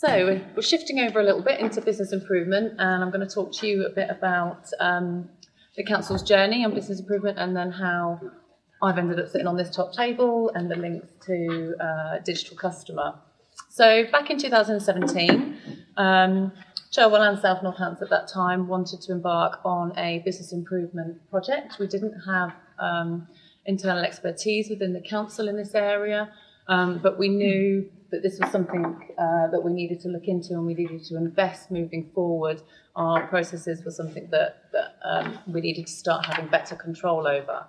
So we're shifting over a little bit into business improvement, and I'm going to talk to you a bit about the council's journey on business improvement, and then how I've ended up sitting on this top table and the links to digital customer. So back in 2017, Cherwell and South Northants at that time wanted to embark on a business improvement project. We didn't have internal expertise within the council in this area, but we knew that this was something that we needed to look into, and we needed to invest moving forward. Our processes were something that we needed to start having better control over.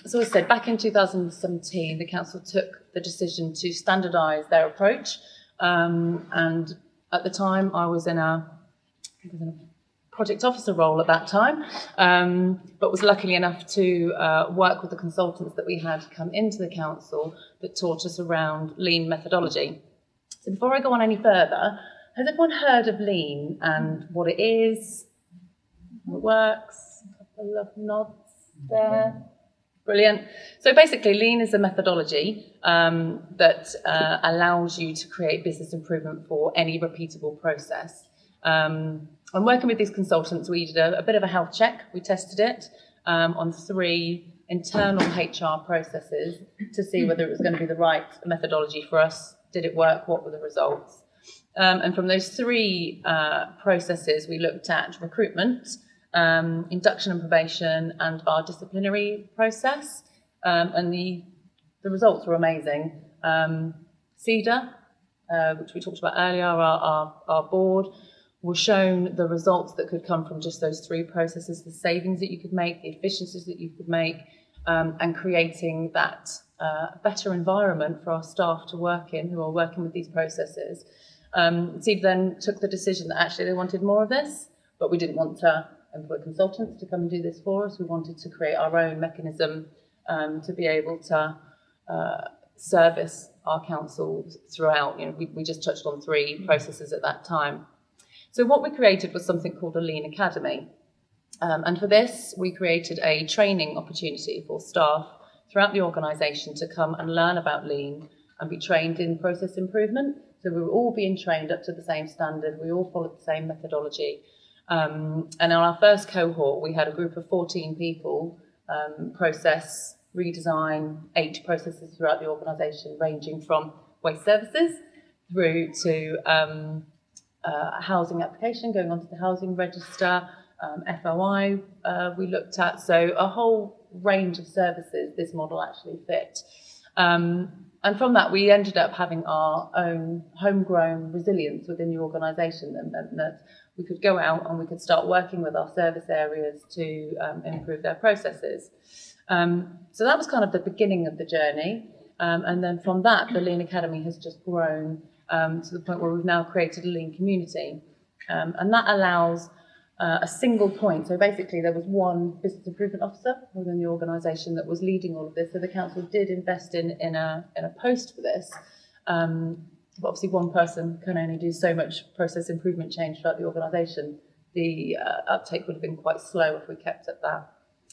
So as I said, back in 2017, the council took the decision to standardise their approach, and at the time I was in a project officer role at that time, but was lucky enough to work with the consultants that we had come into the council that taught us around lean methodology. So before I go on any further, has everyone heard of lean and what it is, how it works? A couple of nods there. Brilliant. So basically, lean is a methodology that allows you to create business improvement for any repeatable process. I'm working with these consultants. We did a bit of a health check. We tested it on 3 internal HR processes to see whether it was going to be the right methodology for us. Did it work? What were the results? And from those 3 processes, we looked at recruitment, induction and probation, and our disciplinary process. And the results were amazing. CEDA, which we talked about earlier, our board, was shown the results that could come from just those 3 processes, the savings that you could make, the efficiencies that you could make, and creating that better environment for our staff to work in who are working with these processes. CEDA then took the decision that actually they wanted more of this, but we didn't want to employ consultants to come and do this for us. We wanted to create our own mechanism to be able to service our council throughout. You know, we just touched on 3 processes at that time. So what we created was something called a Lean Academy. And for this, we created a training opportunity for staff throughout the organisation to come and learn about Lean and be trained in process improvement. So we were all being trained up to the same standard. We all followed the same methodology. And on our first cohort, we had a group of 14 people process, redesign 8 processes throughout the organisation, ranging from waste services through to housing application, going onto the housing register, FOI we looked at. So a whole range of services this model actually fit. And from that, we ended up having our own homegrown resilience within the organisation, that meant that we could go out and we could start working with our service areas to improve their processes. So that was kind of the beginning of the journey. And then from that, the Lean Academy has just grown to the point where we've now created a Lean community. And that allows a single point. So basically, there was one business improvement officer within the organisation that was leading all of this. So the council did invest in a post for this. But obviously, one person can only do so much process improvement change throughout the organisation. The uptake would have been quite slow if we kept at that.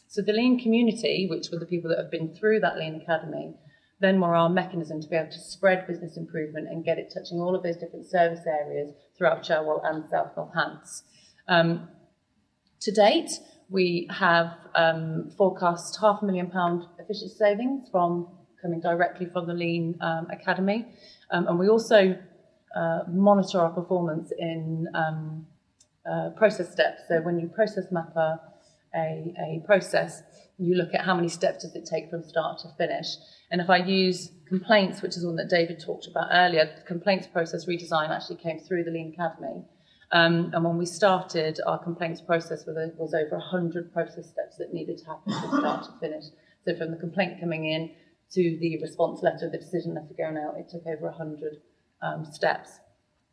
So the Lean community, which were the people that have been through that Lean Academy, then were our mechanism to be able to spread business improvement and get it touching all of those different service areas throughout Cherwell and South Northants. To date, we have forecast £500,000 efficiency savings from coming directly from the Lean Academy. And we also monitor our performance in process steps. So when you process map a process, you look at how many steps does it take from start to finish. And if I use complaints, which is one that David talked about earlier, the complaints process redesign actually came through the Lean Academy. And when we started, our complaints process was over 100 process steps that needed to happen from start to finish. So from the complaint coming in to the response letter, the decision letter going out, it took over 100 steps.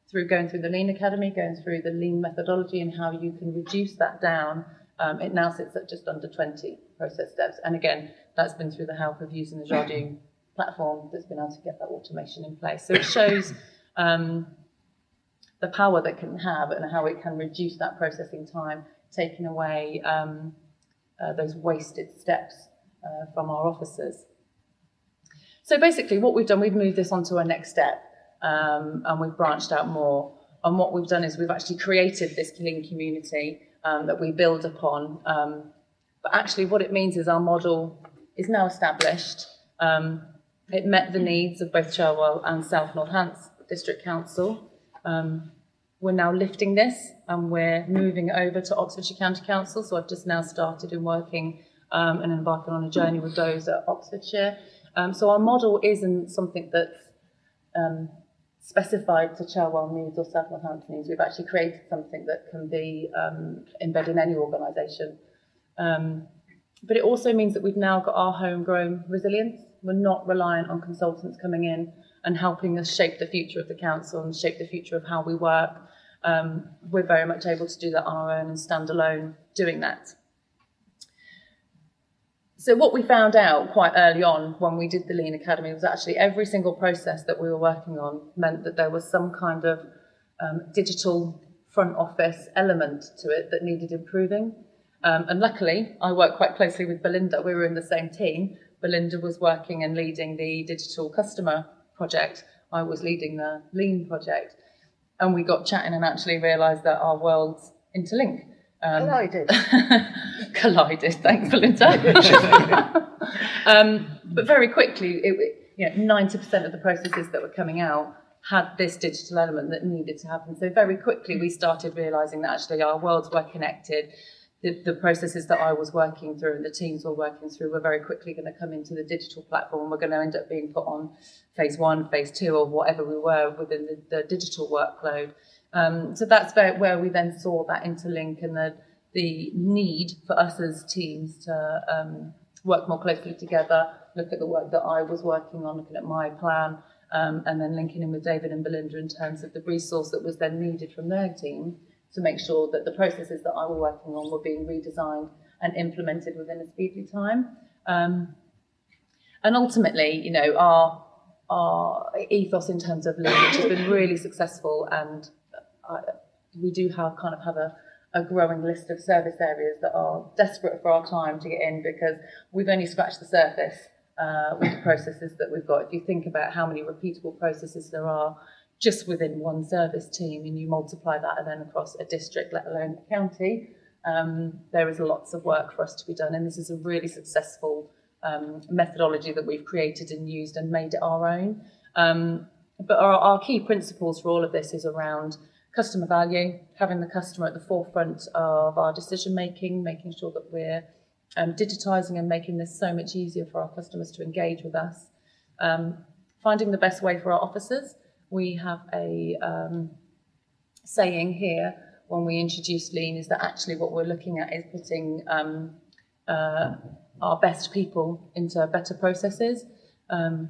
Through going through the Lean Academy, going through the Lean methodology and how you can reduce that down, it now sits at just under 20 process steps. And again, that's been through the help of using the Jadu platform that's been able to get that automation in place. So it shows the power that it can have and how it can reduce that processing time, taking away those wasted steps from our officers. So basically what we've done, we've moved this on to our next step. and we've branched out more. And what we've done is we've actually created this lean community that we build upon. But actually what it means is our model is now established. It met the needs of both Cherwell and South Northants District Council. We're now lifting this and we're moving over to Oxfordshire County Council. So I've just now started in working and embarking on a journey with those at Oxfordshire. So our model isn't something that's specified to Cherwell needs or South Northampton needs. We've actually created something that can be embedded in any organisation. But it also means that we've now got our homegrown resilience. We're not reliant on consultants coming in and helping us shape the future of the council and shape the future of how we work. We're very much able to do that on our own and stand alone doing that. So what we found out quite early on when we did the Lean Academy was actually every single process that we were working on meant that there was some kind of digital front office element to it that needed improving. And luckily, I worked quite closely with Belinda. We were in the same team. Belinda was working and leading the digital customer project. I was leading the Lean project. And we got chatting and actually realised that our worlds interlink. Collided. Collided, thanks, Belinda. But very quickly, 90% of the processes that were coming out had this digital element that needed to happen. So very quickly, we started realising that actually our worlds were connected. The processes that I was working through and the teams were working through were very quickly going to come into the digital platform. We're going to end up being put on phase 1, phase 2, or whatever we were within the digital workload. So that's where we then saw that interlink and the need for us as teams to work more closely together, look at the work that I was working on, looking at my plan, and then linking in with David and Belinda in terms of the resource that was then needed from their team to make sure that the processes that I was working on were being redesigned and implemented within a speedy time. And ultimately, our ethos in terms of Lean, which has been really successful, and we do have a growing list of service areas that are desperate for our time to get in because we've only scratched the surface with the processes that we've got. If you think about how many repeatable processes there are just within one service team and you multiply that and then across a district, let alone a county, there is lots of work for us to be done. And this is a really successful methodology that we've created and used and made it our own. But our key principles for all of this is around customer value, having the customer at the forefront of our decision making, making sure that we're digitising and making this so much easier for our customers to engage with us. Finding the best way for our officers. We have a saying here when we introduce Lean is that actually what we're looking at is putting our best people into better processes.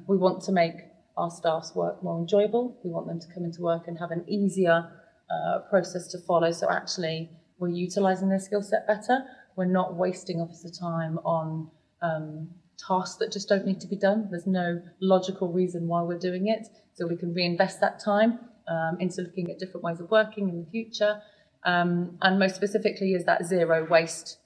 We want to make our staff's work more enjoyable. We want them to come into work and have an easier process to follow. So actually we're utilising their skill set better. We're not wasting officer time on tasks that just don't need to be done. There's no logical reason why we're doing it. So we can reinvest that time into looking at different ways of working in the future. And most specifically is that zero waste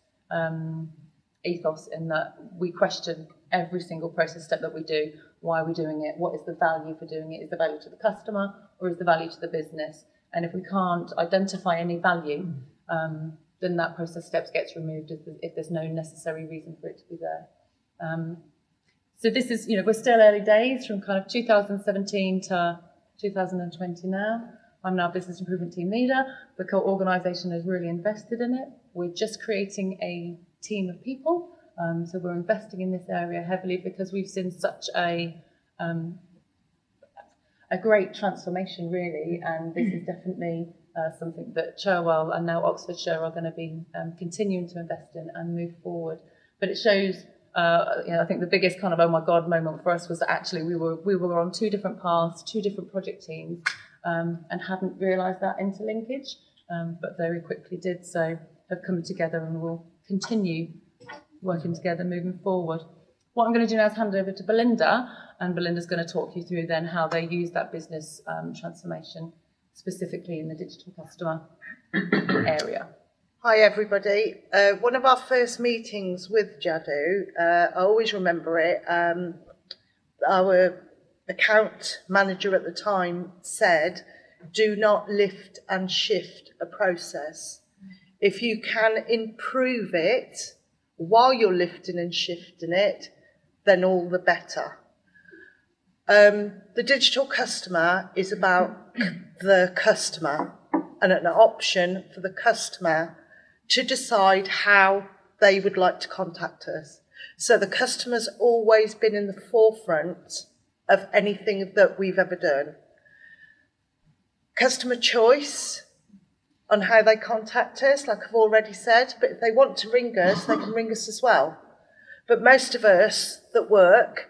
ethos in that we question every single process step that we do. Why are we doing it? What is the value for doing it? Is the value to the customer or is the value to the business? And if we can't identify any value, then that process steps gets removed if there's no necessary reason for it to be there. So this is, we're still early days from kind of 2017 to 2020 now. I'm now business improvement team leader. The organisation has really invested in it. We're just creating a team of people. So we're investing in this area heavily because we've seen such a great transformation, really. And this is definitely something that Cherwell and now Oxfordshire are going to be continuing to invest in and move forward. But it shows. I think the biggest kind of oh my god moment for us was that actually we were on two different paths, two different project teams, and hadn't realised that interlinkage, but very quickly did so, have come together and will continue working together moving forward. What I'm going to do now is hand over to Belinda, and Belinda's going to talk you through then how they use that business transformation specifically in the digital customer area. Hi everybody. One of our first meetings with Jadu, I always remember it. Our account manager at the time said, do not lift and shift a process. If you can improve it while you're lifting and shifting it, then all the better. The digital customer is about the customer and an option for the customer to decide how they would like to contact us. So the customer's always been in the forefront of anything that we've ever done. Customer choice on how they contact us, like I've already said, but if they want to ring us, they can ring us as well. But most of us that work,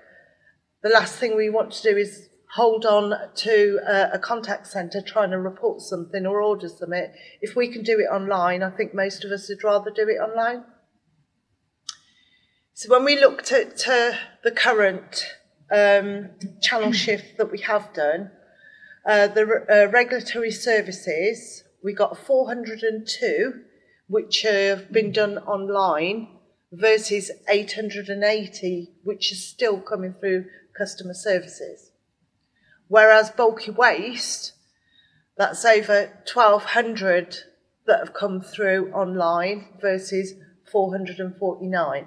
the last thing we want to do is hold on to a contact centre trying to report something or order something. If we can do it online, I think most of us would rather do it online. So when we looked at the current channel shift that we have done, the regulatory services, we got 402, which have been done online, versus 880, which is still coming through customer services. Whereas bulky waste, that's over 1,200 that have come through online versus 449.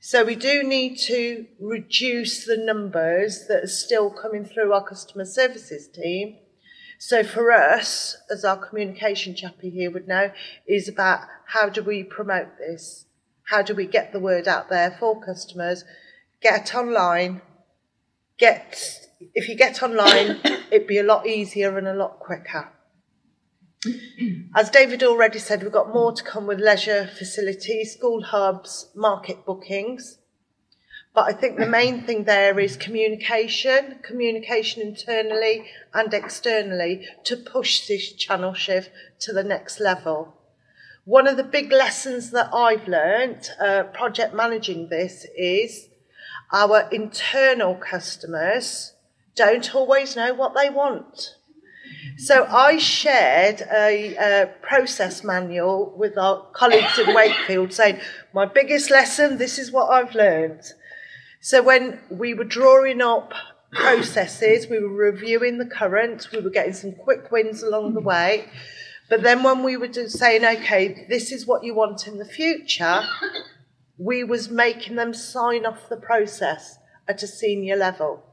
So we do need to reduce the numbers that are still coming through our customer services team. So for us, as our communication chappie here would know, is about how do we promote this? How do we get the word out there for customers? Get online. If you get online, it'd be a lot easier and a lot quicker. As David already said, we've got more to come with leisure facilities, school hubs, market bookings. But I think the main thing there is communication internally and externally to push this channel shift to the next level. One of the big lessons that I've learned, project managing this, is our internal customers don't always know what they want. So I shared a process manual with our colleagues in Wakefield saying, my biggest lesson, this is what I've learned. So when we were drawing up processes, we were reviewing the current, we were getting some quick wins along the way. But then when we were just saying, okay, this is what you want in the future, we was making them sign off the process at a senior level.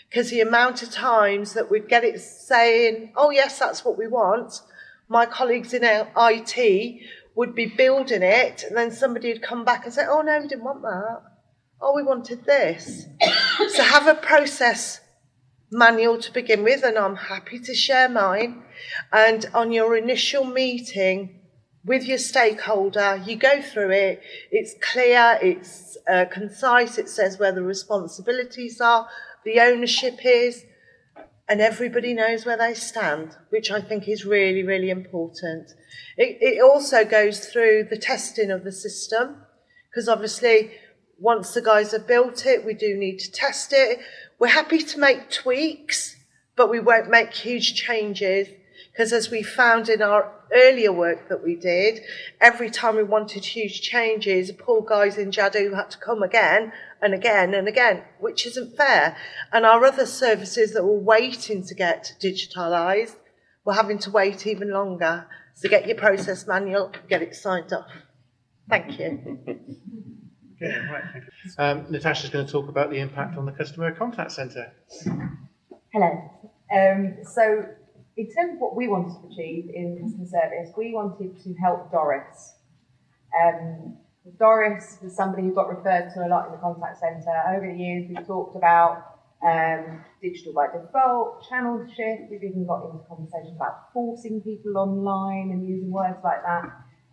Because the amount of times that we'd get it saying, oh yes, that's what we want, my colleagues in IT would be building it, and then somebody would come back and say, oh no, we didn't want that. Oh, we wanted this. So have a process manual to begin with, and I'm happy to share mine. And on your initial meeting with your stakeholder, you go through it. It's clear, it's concise, it says where the responsibilities are, the ownership is, and everybody knows where they stand, which I think is really, really important. It also goes through the testing of the system, because obviously once the guys have built it, we do need to test it. We're happy to make tweaks, but we won't make huge changes, because as we found in our earlier work that we did, every time we wanted huge changes, the poor guys in Jadu had to come again and again and again, which isn't fair. And our other services that were waiting to get digitalised were having to wait even longer. So get your process manual, get it signed off. Thank you. Okay, right, thank you. Natasha's going to talk about the impact on the customer contact centre. Hello. So in terms of what we wanted to achieve in customer service, we wanted to help Doris. Doris was somebody who got referred to a lot in the contact centre. Over the years, we've talked about digital by default, channel shift. We've even got into conversations about forcing people online and using words like that.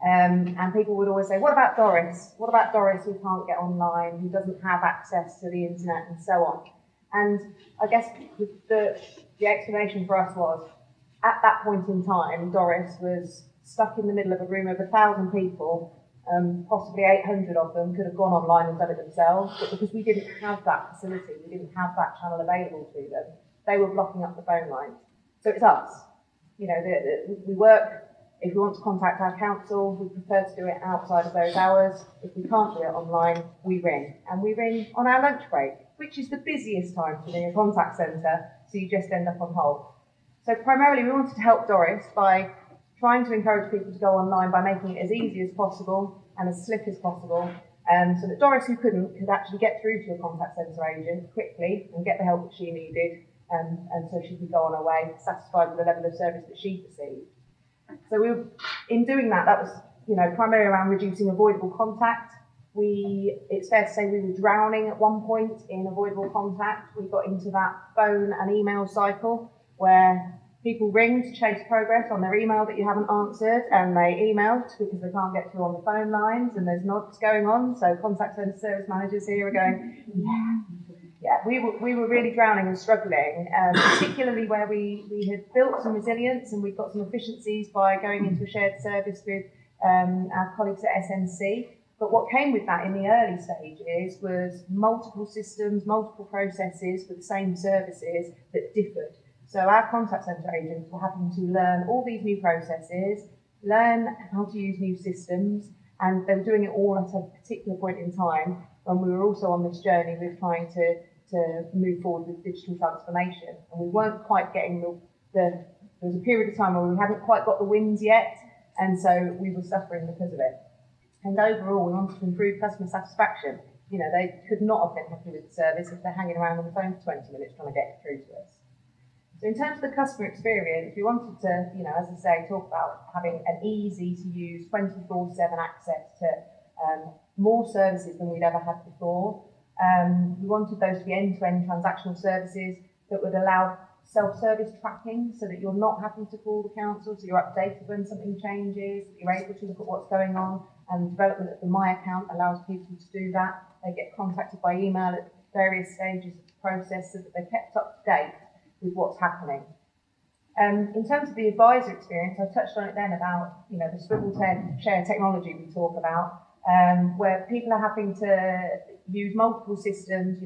And people would always say, what about Doris? What about Doris who can't get online, who doesn't have access to the internet and so on? And I guess the explanation for us was, at that point in time, Doris was stuck in the middle of a room of 1,000 people, possibly 800 of them could have gone online and done it themselves, but because we didn't have that facility, we didn't have that channel available to them, they were blocking up the phone lines. So it's us. You know, we work. If we want to contact our council, we prefer to do it outside of those hours. If we can't do it online, we ring. And we ring on our lunch break. which is the busiest time to be a contact centre, so you just end up on hold. So primarily we wanted to help Doris by trying to encourage people to go online by making it as easy as possible and as slick as possible, so that Doris, who couldn't, could actually get through to a contact centre agent quickly and get the help that she needed, and so she could go on her way, satisfied with the level of service that she perceived. So in doing that, that was primarily around reducing avoidable contact. It's fair to say we were drowning at one point in avoidable contact. We got into that phone and email cycle where people ring to chase progress on their email that you haven't answered, and they emailed because they can't get through on the phone lines and there's nods going on. So contact centre service managers here are going, yeah, we were really drowning and struggling, particularly where we had built some resilience and we'd got some efficiencies by going into a shared service with our colleagues at SNC. But what came with that in the early stages was multiple systems, multiple processes for the same services that differed. So our contact centre agents were having to learn all these new processes, learn how to use new systems, and they were doing it all at a particular point in time when we were also on this journey with trying to move forward with digital transformation. And we weren't quite getting there was a period of time where we hadn't quite got the wins yet, and so we were suffering because of it. And overall, we wanted to improve customer satisfaction. They could not have been happy with the service if they're hanging around on the phone for 20 minutes trying to get through to us. So in terms of the customer experience, we wanted to, as I say, talk about having an easy to use 24/7 access to more services than we'd ever had before. We wanted those to be end-to-end transactional services that would allow self-service tracking so that you're not having to call the council, so you're updated when something changes, you're able to look at what's going on, and the development of the My Account allows people to do that. They get contacted by email at various stages of the process so that they're kept up to date with what's happening. In terms of the advisor experience, I touched on it then about the swivel chair technology we talk about, where people are having to use multiple systems.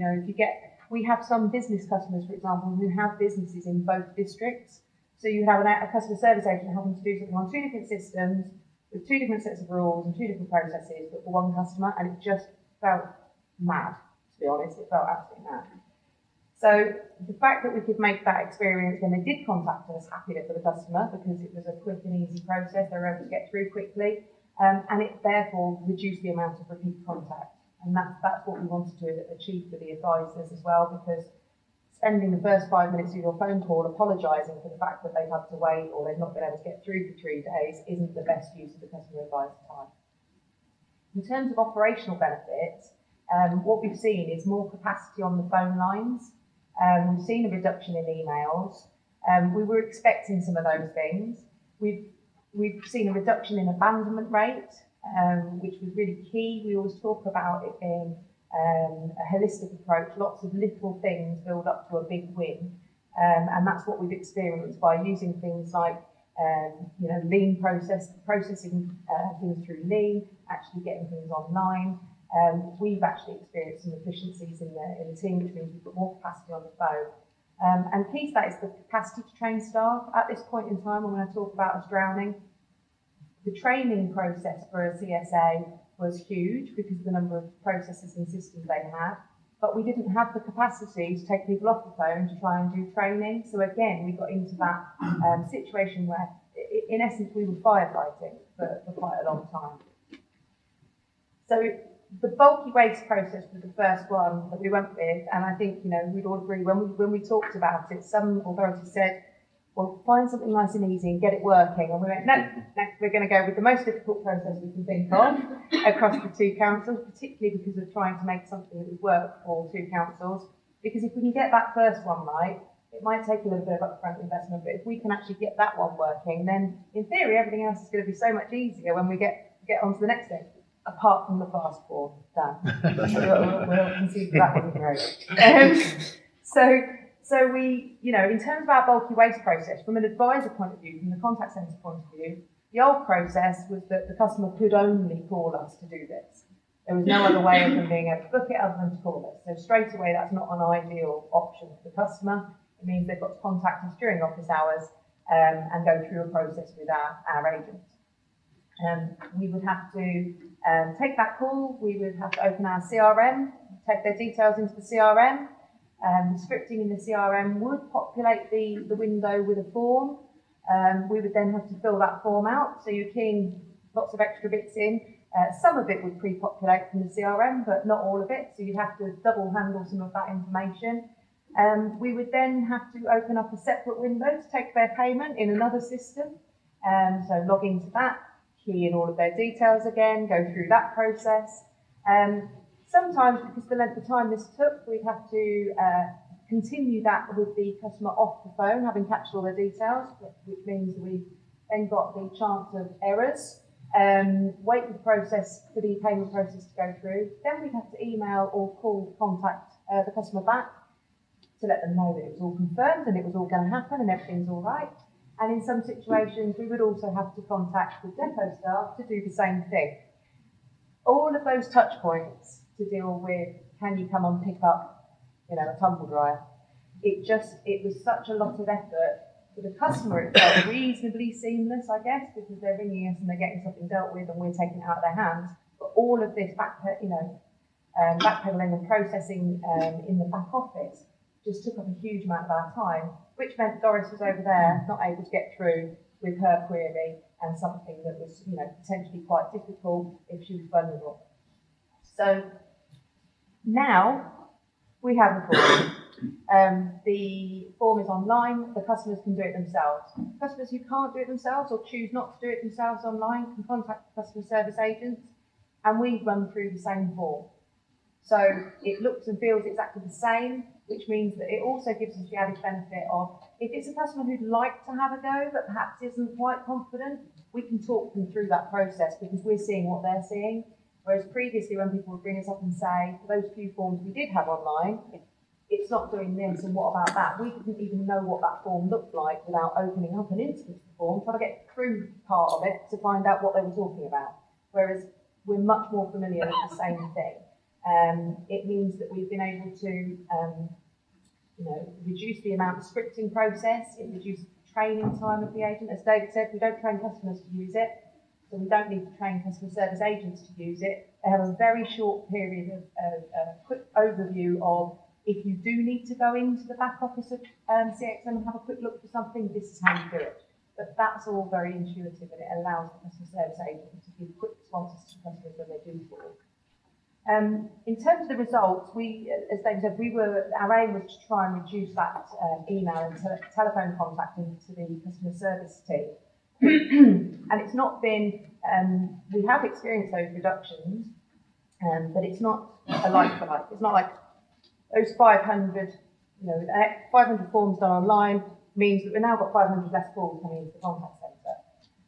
We have some business customers, for example, who have businesses in both districts. So you have a customer service agent having to do something on two different systems with two different sets of rules and two different processes, but for one customer, and it just felt mad, to be honest. It felt absolutely mad. So the fact that we could make that experience when they did contact us happier for the customer, because it was a quick and easy process, they were able to get through quickly, and it therefore reduced the amount of repeat contact. And that's what we wanted to achieve for the advisors as well, because spending the first 5 minutes of your phone call apologising for the fact that they've had to wait or they've not been able to get through for 3 days isn't the best use of the customer advisor time. In terms of operational benefits, what we've seen is more capacity on the phone lines. We've seen a reduction in emails. We were expecting some of those things. We've seen a reduction in abandonment rate, which was really key. We always talk about it being a holistic approach. Lots of little things build up to a big win, and that's what we've experienced by using things like lean processing things through lean, actually getting things online. We've actually experienced some efficiencies in the team, which means we've got more capacity on the phone. And key to that is the capacity to train staff. At this point in time, when I talk about us drowning, the training process for a CSA was huge because of the number of processes and systems they had, but we didn't have the capacity to take people off the phone to try and do training. So again, we got into that situation where, in essence, we were firefighting for quite a long time. So the bulky waste process was the first one that we went with, and I think we'd all agree when we talked about it, some authorities said, well, find something nice and easy and get it working. And we went, no, we're going to go with the most difficult process we can think of across the two councils, particularly because we're trying to make something that would work for two councils. Because if we can get that first one right, it might take a little bit of upfront investment, but if we can actually get that one working, then in theory, everything else is going to be so much easier when we get on to the next thing, apart from the fast form. We'll concede that one great. So we, in terms of our bulky waste process, from an advisor point of view, from the contact centre point of view, the old process was that the customer could only call us to do this. There was no other way of them being able to book it other than to call us. So straight away, that's not an ideal option for the customer. It means they've got to contact us during office hours and go through a process with our agent. We would have to take that call. We would have to open our CRM, take their details into the CRM. The scripting in the CRM would populate the window with a form. We would then have to fill that form out. So you're keying lots of extra bits in. Some of it would pre-populate from the CRM, but not all of it. So you'd have to double handle some of that information. We would then have to open up a separate window to take their payment in another system. So log into that, key in all of their details again, go through that process. Sometimes, because the length of time this took, we'd have to continue that with the customer off the phone, having captured all their details, which means we then got the chance of errors, wait for the process, for the payment process to go through. Then we'd have to email or call, contact the customer back to let them know that it was all confirmed and it was all going to happen and everything's all right. And in some situations, we would also have to contact the depot staff to do the same thing. All of those touch points to deal with, can you come and pick up, a tumble dryer? It was such a lot of effort. For the customer, it felt reasonably seamless, I guess, because they're ringing us and they're getting something dealt with and we're taking it out of their hands. But all of this backpedaling and processing in the back office just took up a huge amount of our time, which meant Doris was over there not able to get through with her query and something that was, potentially quite difficult if she was vulnerable. So now we have a form. The form is online. The customers can do it themselves. Customers who can't do it themselves or choose not to do it themselves online can contact the customer service agents, and we run through the same form. So it looks and feels exactly the same, which means that it also gives us the added benefit of, if it's a customer who'd like to have a go but perhaps isn't quite confident, we can talk them through that process because we're seeing what they're seeing. Whereas previously when people would bring us up and say, for those few forms we did have online, it's not doing this and what about that? We didn't even know what that form looked like without opening up an instance of the form, trying to get through part of it to find out what they were talking about. Whereas we're much more familiar with the same thing. It means that we've been able to reduce the amount of scripting process. It reduces the training time of the agent. As David said, we don't train customers to use it, so we don't need to train customer service agents to use it. They have a very short period of a quick overview of, if you do need to go into the back office of CXM and have a quick look for something, this is how you do it. But that's all very intuitive and it allows the customer service agent to give quick responses to customers when they do call. In terms of the results, as David said, our aim was to try and reduce that email and telephone contact into the customer service team. And it's not been, we have experienced those reductions, but it's not a like for like. It's not like those 500 forms done online means that we've now got 500 less calls coming into the contact centre.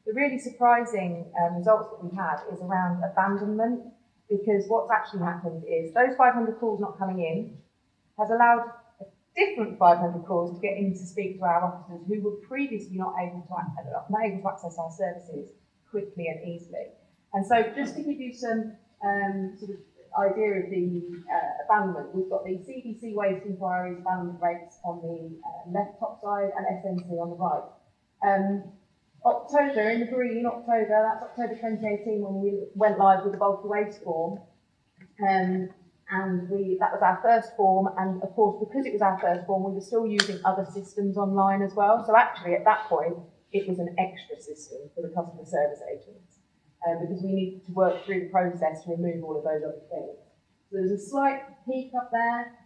The really surprising results that we had is around abandonment, because what's actually happened is those 500 calls not coming in has allowed a different 500 calls to get in to speak to our officers who were previously not able to access our services quickly and easily. And so just to give you some sort of idea of the abandonment, we've got the CDC waste inquiries abandonment rates on the left top side and SNC on the right. October, in the green, that's October 2018 when we went live with the bulky waste form. And that was our first form, and of course, because it was our first form, we were still using other systems online as well. So actually, at that point, it was an extra system for the customer service agents, because we needed to work through the process to remove all of those other things. So there's a slight peak up there.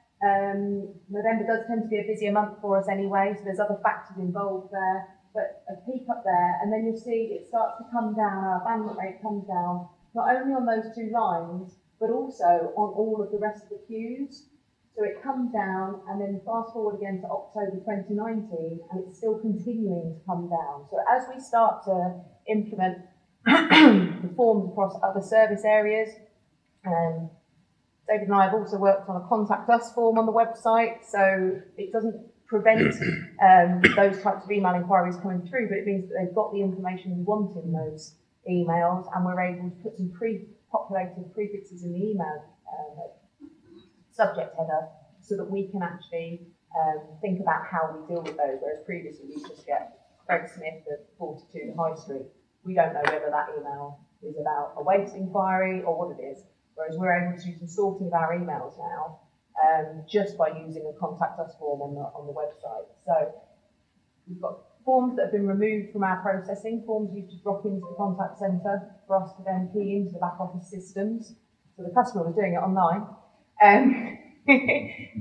November does tend to be a busier month for us anyway, so there's other factors involved there. But a peak up there, and then you'll see it starts to come down, our abandonment rate comes down, not only on those two lines, but also on all of the rest of the queues. So it comes down, and then fast forward again to October 2019, and it's still continuing to come down. So as we start to implement the forms across other service areas, David and I have also worked on a contact us form on the website, so it doesn't prevent those types of email inquiries coming through, but it means that they've got the information we want in those emails, and we're able to put some pre-populated prefixes in the email subject header so that we can actually think about how we deal with those, whereas previously we just get Greg Smith at 42 High Street. We don't know whether that email is about a waste inquiry or what it is. whereas we're able to do some sorting of our emails now just by using a contact us form on the website. So we've got forms that have been removed from our processing, forms used to drop into the contact centre for us to then key into the back office systems. So the customer was doing it online.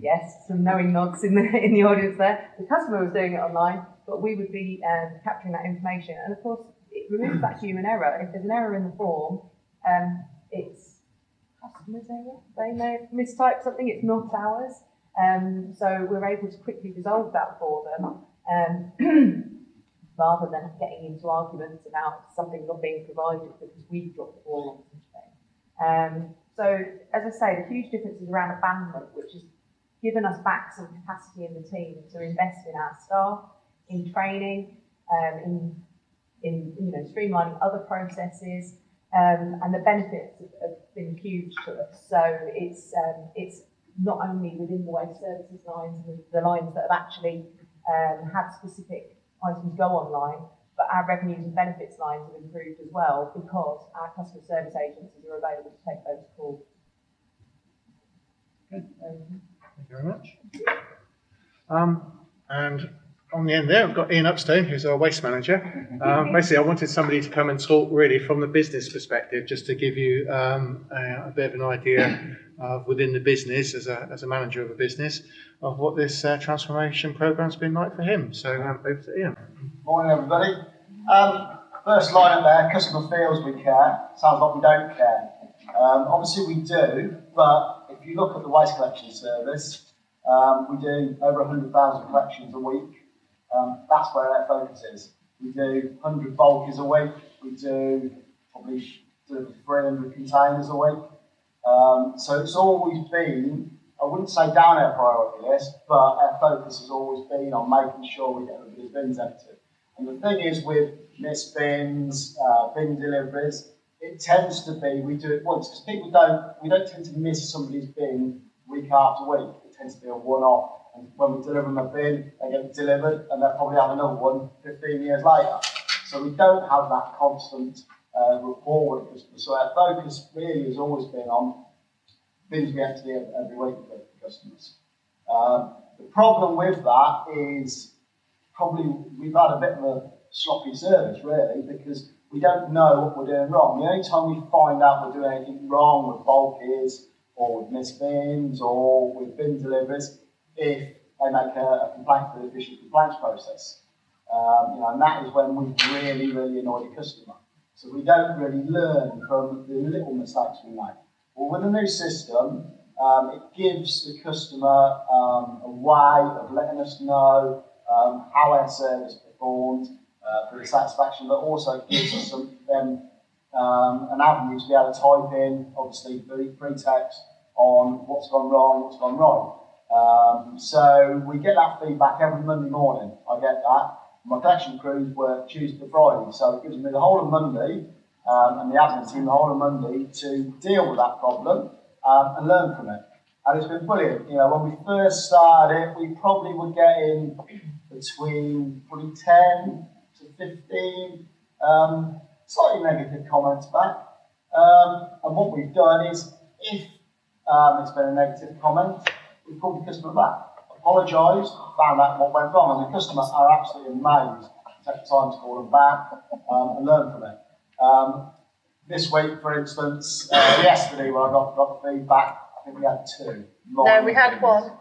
Yes, some knowing nods in the audience there. The customer was doing it online, but we would be capturing that information. And of course, it removes that human error. If there's an error in the form, it's customer's error. They may have mistyped something, it's not ours. So we're able to quickly resolve that for them, rather than getting into arguments about something not being provided because we've dropped the ball on something. So, as I say, the huge difference is around abandonment, which has given us back some capacity in the team to invest in our staff, in training, in streamlining other processes, and the benefits have been huge to us. So it's not only within the waste services lines, the lines that have actually had specific items go online, but our revenues and benefits lines have improved as well because our customer service agencies are available to take those calls. Thank you very much. And on the end there, I've got Ian Upstone, who's our waste manager. Basically, I wanted somebody to come and talk really from the business perspective, just to give you a bit of an idea of within the business, as a manager of a business, of what this transformation program's been like for him. So over to Ian. Morning, everybody. First line up there, customer feels we care. Sounds like we don't care. Obviously we do, but if you look at the waste collection service, we do over 100,000 collections a week. That's where our focus is. We do 100 bulkies a week. We do probably 300 containers a week. So it's always been, I wouldn't say down our priority list, but our focus has always been on making sure we get everybody's bins empty. And the thing is with missed bins, bin deliveries, it tends to be we do it once because we don't tend to miss somebody's bin week after week. It tends to be a one-off. And when we deliver them a bin, they get it delivered and they'll probably have another one 15 years later. So we don't have that constant rapport with customers. So our focus really has always been on bins we empty every week for customers. The problem with that is probably we've had a bit of a sloppy service really because we don't know what we're doing wrong. The only time we find out we're doing anything wrong with bulkies or with missed bins or with bin deliveries if they make a complaint for the official complaints process. And that is when we really annoy the customer. So we don't really learn from the little mistakes we make. Well, with the new system, it gives the customer a way of letting us know how our service performed for the satisfaction, but also it gives us an avenue to be able to type in, obviously, free text on what's gone wrong, what's gone right. So we get that feedback every Monday morning. I get that. My collection crews work Tuesday to Friday, so it gives me the whole of Monday and the admin team the whole of Monday to deal with that problem and learn from it. And it's been brilliant. When we first started, we probably were getting between probably 10 to 15 slightly negative comments back. And what we've done is, if it's been a negative comment, we've called the customer back, apologised, found out what went wrong, and the customers are absolutely amazed. Take the time to call them back and learn from it. This week, for instance, yesterday when I got the feedback, I think we had 2. No, we had 1.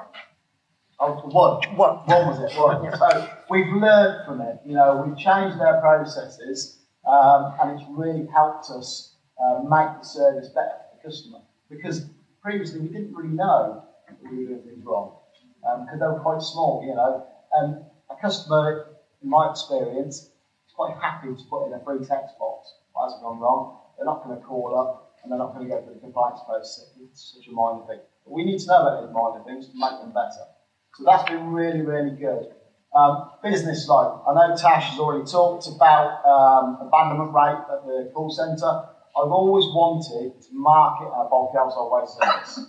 Oh, one was it? One. Yeah. So we've learned from it. We've changed our processes, and it's really helped us make the service better for the customer. Because previously we didn't really know that we were doing things wrong, because they were quite small, And a customer, in my experience, is quite happy to put in a free text box. What has gone wrong? They're not going to call up, and they're not going to go through the compliance process. It's such a minor thing. But we need to know about these minor things to make them better. So that's been really good. Business side. I know Tash has already talked about abandonment rate at the call centre. I've always wanted to market our bulk household waste service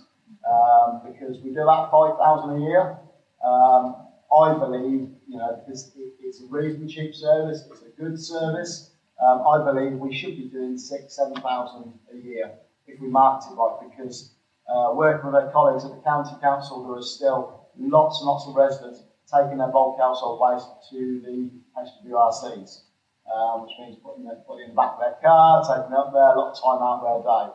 because we do about 5,000 a year. I believe, because it's a reasonably cheap service, it's a good service. I believe we should be doing 6,000 to 7,000 a year. if we market it right, because working with their colleagues at the county council, there are still lots and lots of residents taking their bulk household waste to the HWRCs, which means putting it in the back of their car, taking it up there, a lot of time out of their day,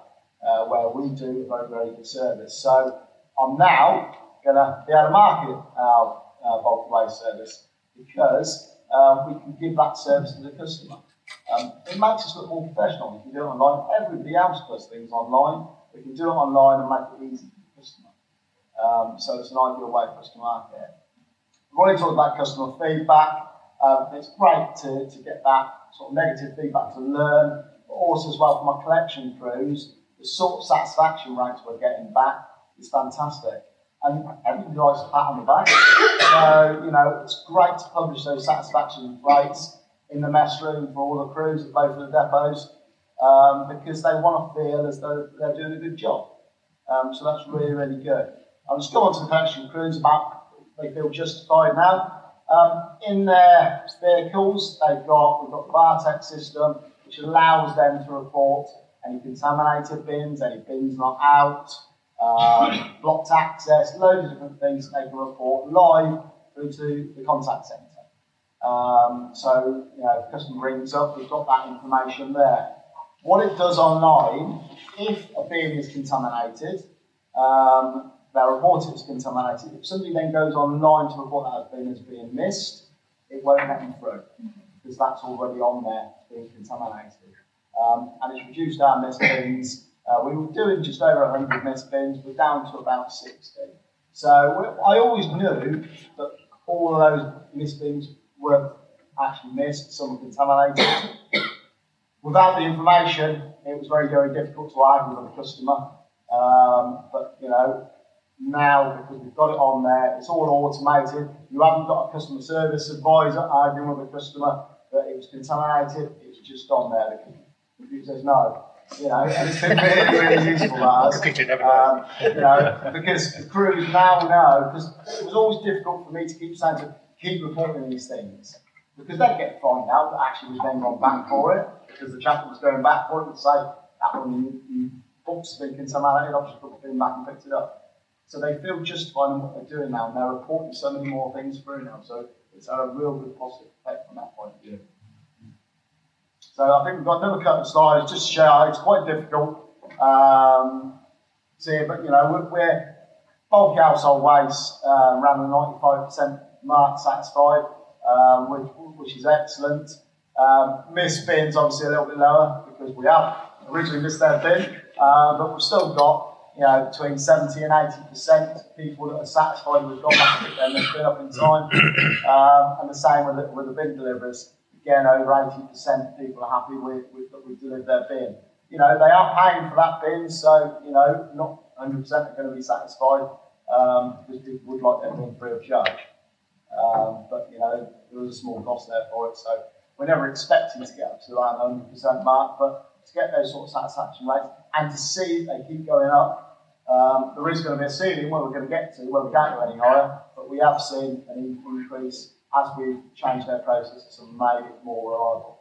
where we do a very, very good service. So I'm now going to be able to market our bulk waste service because we can give that service to the customer. It makes us look more professional. We can do it online. Everybody else does things online. We can do it online and make it easy for the customer. So it's an ideal way for us to market it. We've already talked about customer feedback. It's great to get that sort of negative feedback to learn, but also as well from our collection crews, the sort of satisfaction rates we're getting back is fantastic. And everybody likes a pat on the back. So, you know, it's great to publish those satisfaction rates in the mess room for all the crews at both of the depots, because they want to feel as though they're doing a good job. So that's really, really good. I'll just go on to the collection crews about they feel justified now. In their vehicles, we've got the Bartec system, which allows them to report any contaminated bins, any bins not out, blocked access, loads of different things they can report live through to the contact centre. So, you know, if the customer rings up, we've got that information there. What it does online, if a bin is contaminated, they'll report it as contaminated. If somebody then goes online to report that bin as being missed, it won't let them through because that's already on there being contaminated. And it's reduced our missed bins. We were doing just over 100 missed bins. We're down to about 60. So I always knew that all of those missed bins were actually missed, some were contaminated. Without the information, it was very, very difficult to argue with the customer. But, you know, now, because we've got it on there, it's all automated. You haven't got a customer service advisor arguing with the customer that it was contaminated. It's just on there. The computer says no. You know, and it's been really, really useful for us. You know, because the crews now know, because it was always difficult for me to keep saying to keep reporting these things. Because they'd get fined out that actually we've then gone back for it, because the chap was going back for it and say, that one you books have been contaminated, I've just put the bin back and picked it up. So they feel justified in what they're doing now, and they're reporting so many more things through now. So it's had a real good positive effect from that point of view. So I think we've got another couple of slides just to show it's quite difficult. See, but you know, we're bulk household waste around the 95% mark satisfied, which is excellent. Missed bins obviously a little bit lower because we have originally missed their bin, but we've still got, you know, between 70 and 80% people that are satisfied we've got back to pick their missed bin up in time, and the same with the bin deliveries. Again, over 80% people are happy that we've delivered their bin. You know, they are paying for that bin, so, you know, not 100% are going to be satisfied because people would like their bin free of charge. But, you know, there was a small cost there for it, so we're never expecting to get up to that 100% mark, but to get those sort of satisfaction rates and to see they keep going up, there is going to be a ceiling where we're going to get to, where we can't go any higher, but we have seen an increase as we've changed their processes and made it more reliable.